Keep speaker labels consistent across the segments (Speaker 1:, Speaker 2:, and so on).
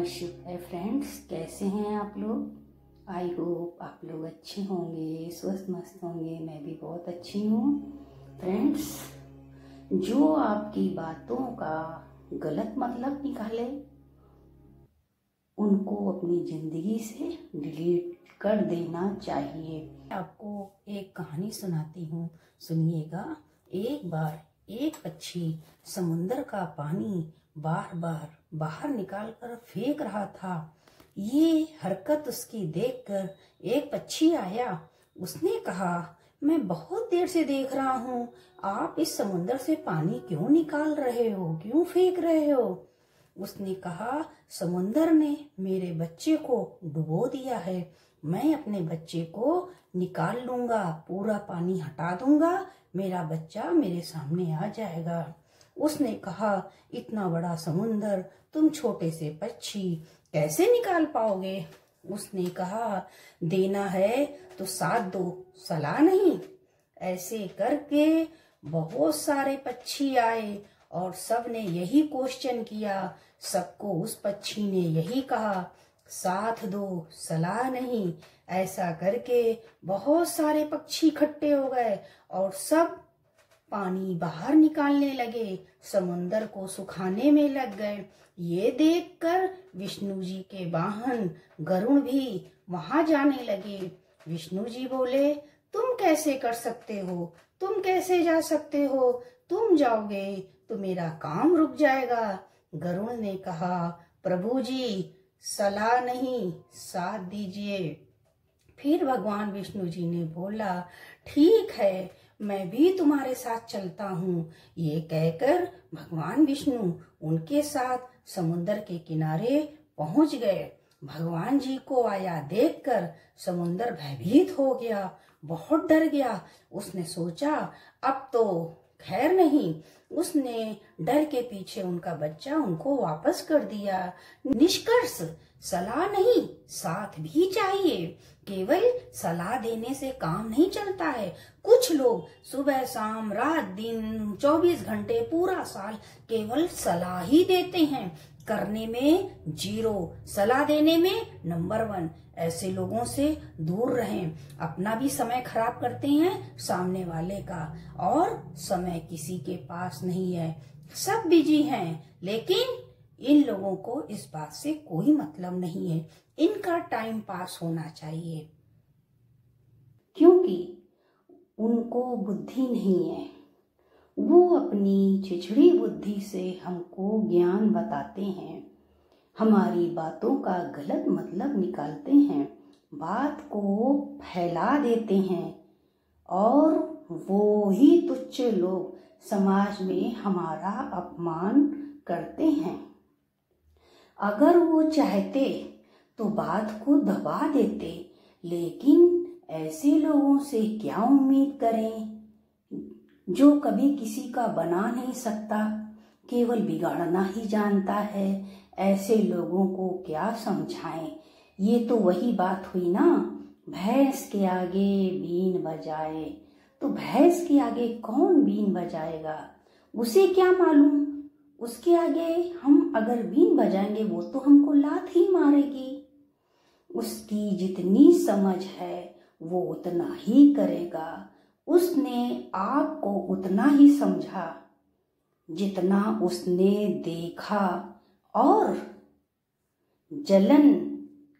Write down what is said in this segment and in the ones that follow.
Speaker 1: नमः शिवाय फ्रेंड्स, कैसे हैं आप लोग। आई होप आप लोग अच्छे होंगे, स्वस्थ मस्त होंगे। मैं भी बहुत अच्छी हूँ फ्रेंड्स। जो आपकी बातों का गलत मतलब निकाले उनको अपनी जिंदगी से डिलीट कर देना चाहिए। आपको एक कहानी सुनाती हूँ, सुनिएगा। एक बार एक पक्षी समुंदर का पानी बार बार बाहर निकालकर फेंक रहा था। ये हरकत उसकी देखकर एक पक्षी आया। उसने कहा, मैं बहुत देर से देख रहा हूँ, आप इस समुंदर से पानी क्यों निकाल रहे हो, क्यों फेंक रहे हो। उसने कहा, समुंदर ने मेरे बच्चे को डुबो दिया है, मैं अपने बच्चे को निकाल लूंगा, पूरा पानी हटा दूंगा, मेरा बच्चा मेरे सामने आ जाएगा। उसने कहा, इतना बड़ा समुंदर तुम छोटे से पक्षी कैसे निकाल पाओगे। उसने कहा, देना है तो साथ दो, सलाह नहीं। ऐसे करके बहुत सारे पक्षी आए और सब ने यही क्वेश्चन किया। सबको उस पक्षी ने यही कहा, साथ दो, सलाह नहीं। ऐसा करके बहुत सारे पक्षी इकट्ठे हो गए और सब पानी बाहर निकालने लगे, समुंदर को सुखाने में लग गए। ये देखकर विष्णु जी के वाहन गरुड़ भी वहां जाने लगे। विष्णु जी बोले, तुम कैसे कर सकते हो, तुम कैसे जा सकते हो, तुम जाओगे तो मेरा काम रुक जाएगा। गरुड़ ने कहा, प्रभु जी सलाह नहीं, साथ दीजिए। फिर भगवान विष्णु जी ने बोला, ठीक है, मैं भी तुम्हारे साथ चलता हूँ। ये कहकर भगवान विष्णु उनके साथ समुंदर के किनारे पहुंच गए। भगवान जी को आया देखकर समुंदर भयभीत हो गया, बहुत डर गया। उसने सोचा, अब तो खैर नहीं। उसने डर के पीछे उनका बच्चा उनको वापस कर दिया। निष्कर्ष, सलाह नहीं, साथ भी चाहिए। केवल सलाह देने से काम नहीं चलता है। कुछ लोग सुबह शाम रात दिन 24 घंटे पूरा साल केवल सलाह ही देते हैं, करने में जीरो, सलाह देने में नंबर 1। ऐसे लोगों से दूर रहें। अपना भी समय खराब करते हैं, सामने वाले का। और समय किसी के पास नहीं है, सब बिजी हैं। लेकिन इन लोगों को इस बात से कोई मतलब नहीं है, इनका टाइम पास होना चाहिए, क्योंकि उनको बुद्धि नहीं है। वो अपनी छिछड़ी बुद्धि से हमको ज्ञान बताते हैं, हमारी बातों का गलत मतलब निकालते हैं, बात को फैला देते हैं और वो ही तुच्छ लोग समाज में हमारा अपमान करते हैं। अगर वो चाहते तो बात को दबा देते, लेकिन ऐसे लोगों से क्या उम्मीद करें जो कभी किसी का बना नहीं सकता, केवल बिगाड़ना ही जानता है। ऐसे लोगों को क्या समझाएं। ये तो वही बात हुई ना, भैंस के आगे बीन बजाए तो भैंस के आगे कौन बीन बजाएगा, उसे क्या मालूम। उसके आगे हम अगर बीन बजाएंगे वो तो हमको लात ही मारेगी। उसकी जितनी समझ है वो उतना ही करेगा। उसने आपको उतना ही समझा जितना उसने देखा, और जलन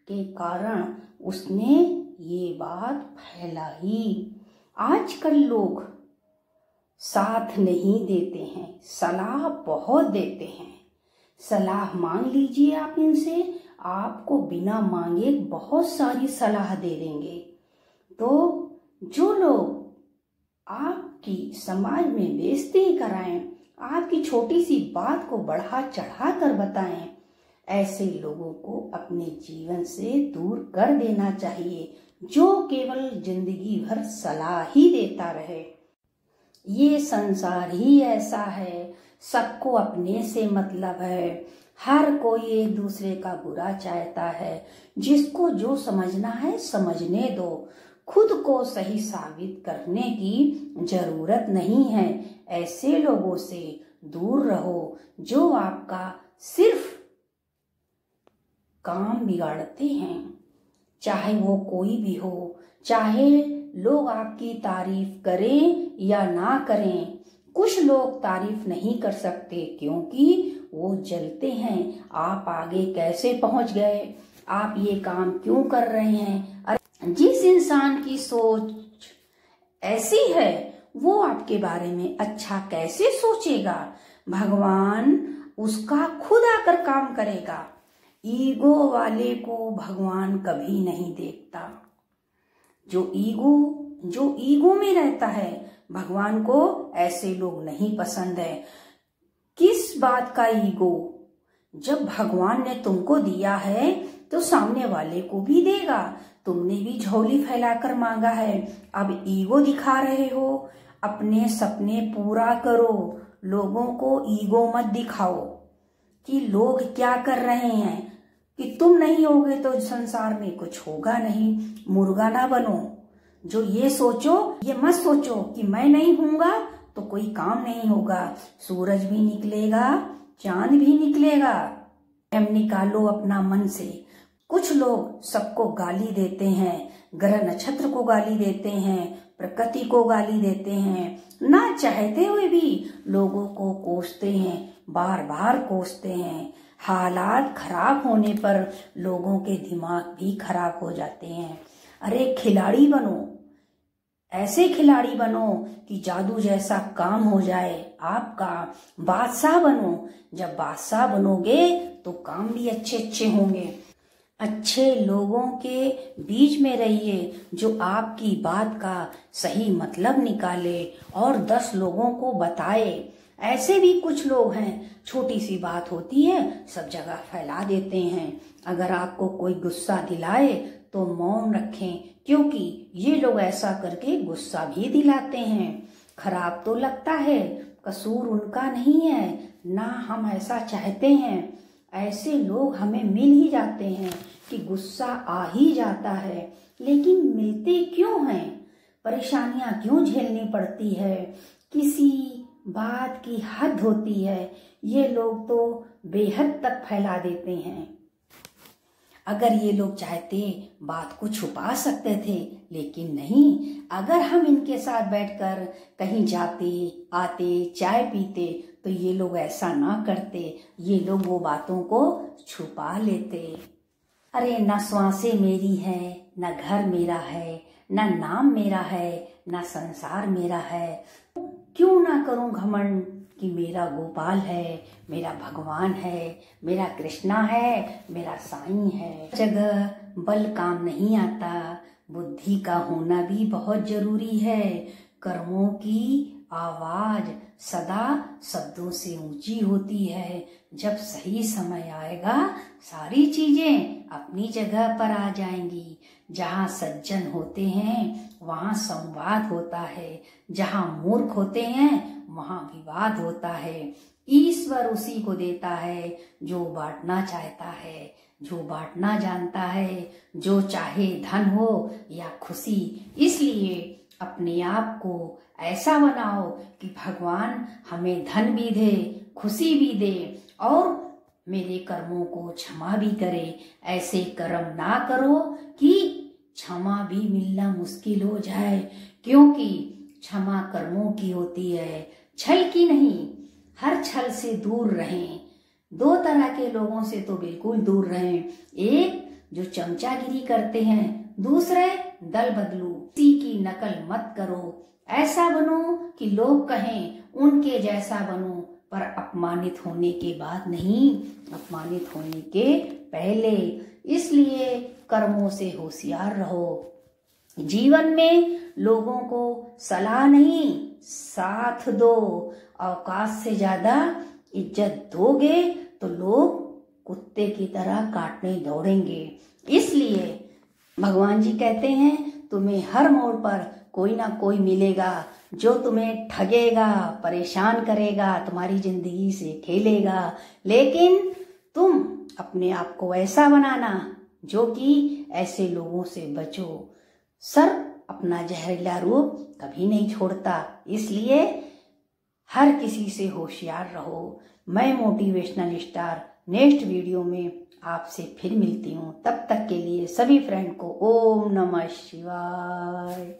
Speaker 1: के कारण उसने ये बात फैलाई। आजकल लोग साथ नहीं देते हैं, सलाह बहुत देते हैं। सलाह मांग लीजिए आप इनसे, आपको बिना मांगे बहुत सारी सलाह दे देंगे। तो जो लोग आपकी समाज में बेइज्जती कराएं, आपकी छोटी सी बात को बढ़ा चढ़ा कर बताएं, ऐसे लोगों को अपने जीवन से दूर कर देना चाहिए, जो केवल जिंदगी भर सलाह ही देता रहे। ये संसार ही ऐसा है, सबको अपने से मतलब है, हर कोई एक दूसरे का बुरा चाहता है। जिसको जो समझना है समझने दो, खुद को सही साबित करने की जरूरत नहीं है। ऐसे लोगों से दूर रहो जो आपका सिर्फ काम बिगाड़ते हैं। चाहे वो कोई भी हो, चाहे लोग आपकी तारीफ करें या ना करें, कुछ लोग तारीफ नहीं कर सकते क्योंकि वो जलते हैं। आप आगे कैसे पहुंच गए, आप ये काम क्यों कर रहे हैं। अरे जिस इंसान की सोच ऐसी है वो आपके बारे में अच्छा कैसे सोचेगा। भगवान उसका खुद आकर काम करेगा। ईगो वाले को भगवान कभी नहीं देखता। जो ईगो में रहता है, भगवान को ऐसे लोग नहीं पसंद है। किस बात का ईगो? जब भगवान ने तुमको दिया है तो सामने वाले को भी देगा। तुमने भी झोली फैलाकर मांगा है, अब ईगो दिखा रहे हो। अपने सपने पूरा करो, लोगों को ईगो मत दिखाओ कि लोग क्या कर रहे हैं, कि तुम नहीं होगे तो संसार में कुछ होगा नहीं। मुर्गा ना बनो जो ये सोचो, ये मत सोचो कि मैं नहीं हूंगा तो कोई काम नहीं होगा। सूरज भी निकलेगा, चांद भी निकलेगा। टाइम निकालो अपना मन से। कुछ लोग सबको गाली देते हैं, ग्रह नक्षत्र को गाली देते हैं, प्रकृति को गाली देते हैं, ना चाहते हुए भी लोगों को कोसते हैं, बार बार कोसते हैं। हालात खराब होने पर लोगों के दिमाग भी खराब हो जाते हैं। अरे खिलाड़ी बनो, ऐसे खिलाड़ी बनो कि जादू जैसा काम हो जाए आपका। बादशाह बनो, जब बादशाह बनोगे तो काम भी अच्छे अच्छे होंगे। अच्छे लोगों के बीच में रहिए जो आपकी बात का सही मतलब निकाले और 10 लोगों को बताए। ऐसे भी कुछ लोग हैं, छोटी सी बात होती है सब जगह फैला देते हैं। अगर आपको कोई गुस्सा दिलाए तो मौन रखें, क्योंकि ये लोग ऐसा करके गुस्सा भी दिलाते हैं। खराब तो लगता है, कसूर उनका नहीं है, ना हम ऐसा चाहते हैं। ऐसे लोग हमें मिल ही जाते हैं कि गुस्सा आ ही जाता है, लेकिन मिलते क्यों हैं? परेशानियां क्यों झेलनी पड़ती है? किसी बात की हद होती है, ये लोग तो बेहद तक फैला देते हैं। अगर ये लोग चाहते बात को छुपा सकते थे, लेकिन नहीं। अगर हम इनके साथ बैठकर कहीं जाते आते चाय पीते तो ये लोग ऐसा ना करते, ये लोग वो बातों को छुपा लेते। अरे ना श्वासें मेरी है, ना घर मेरा है, ना नाम मेरा है, ना संसार मेरा है। क्यों ना करूं घमंड कि मेरा गोपाल है, मेरा भगवान है, मेरा कृष्णा है, मेरा साईं है। जगह बल काम नहीं आता, बुद्धि का होना भी बहुत जरूरी है। कर्मों की आवाज सदा शब्दों से ऊंची होती है। जब सही समय आएगा सारी चीजें अपनी जगह पर आ जाएंगी। जहाँ सज्जन होते हैं वहाँ संवाद होता है, जहाँ मूर्ख होते हैं वहाँ विवाद होता है। ईश्वर उसी को देता है जो बांटना चाहता है, जो बांटना जानता है, जो चाहे धन हो या खुशी। इसलिए अपने आप को ऐसा बनाओ कि भगवान हमें धन भी दे, खुशी भी दे और मेरे कर्मों को क्षमा भी करे। ऐसे कर्म ना करो कि क्षमा भी मिलना मुश्किल हो जाए, क्योंकि क्षमा कर्मों की होती है, छल की नहीं। हर छल से दूर रहें। 2 तरह के लोगों से तो बिल्कुल दूर रहें। एक जो चमचागिरी करते हैं, दूसरे दल बदलू। किसी की नकल मत करो, ऐसा बनो कि लोग कहें उनके जैसा बनो, पर अपमानित होने के बाद नहीं, अपमानित होने के पहले। इसलिए कर्मों से होशियार रहो। जीवन में लोगों को सलाह नहीं, साथ दो। औकात से ज्यादा इज्जत दोगे तो लोग कुत्ते की तरह काटने दौड़ेंगे। इसलिए भगवान जी कहते हैं तुम्हें हर मोड़ पर कोई ना कोई मिलेगा जो तुम्हें ठगेगा, परेशान करेगा, तुम्हारी जिंदगी से खेलेगा। लेकिन तुम अपने आप को ऐसा बनाना जो कि ऐसे लोगों से बचो। सर्प अपना जहरीला रूप कभी नहीं छोड़ता, इसलिए हर किसी से होशियार रहो। मैं मोटिवेशनल स्टार नेक्स्ट वीडियो में आपसे फिर मिलती हूँ। तब तक के लिए सभी फ्रेंड को ओम नमः शिवाय।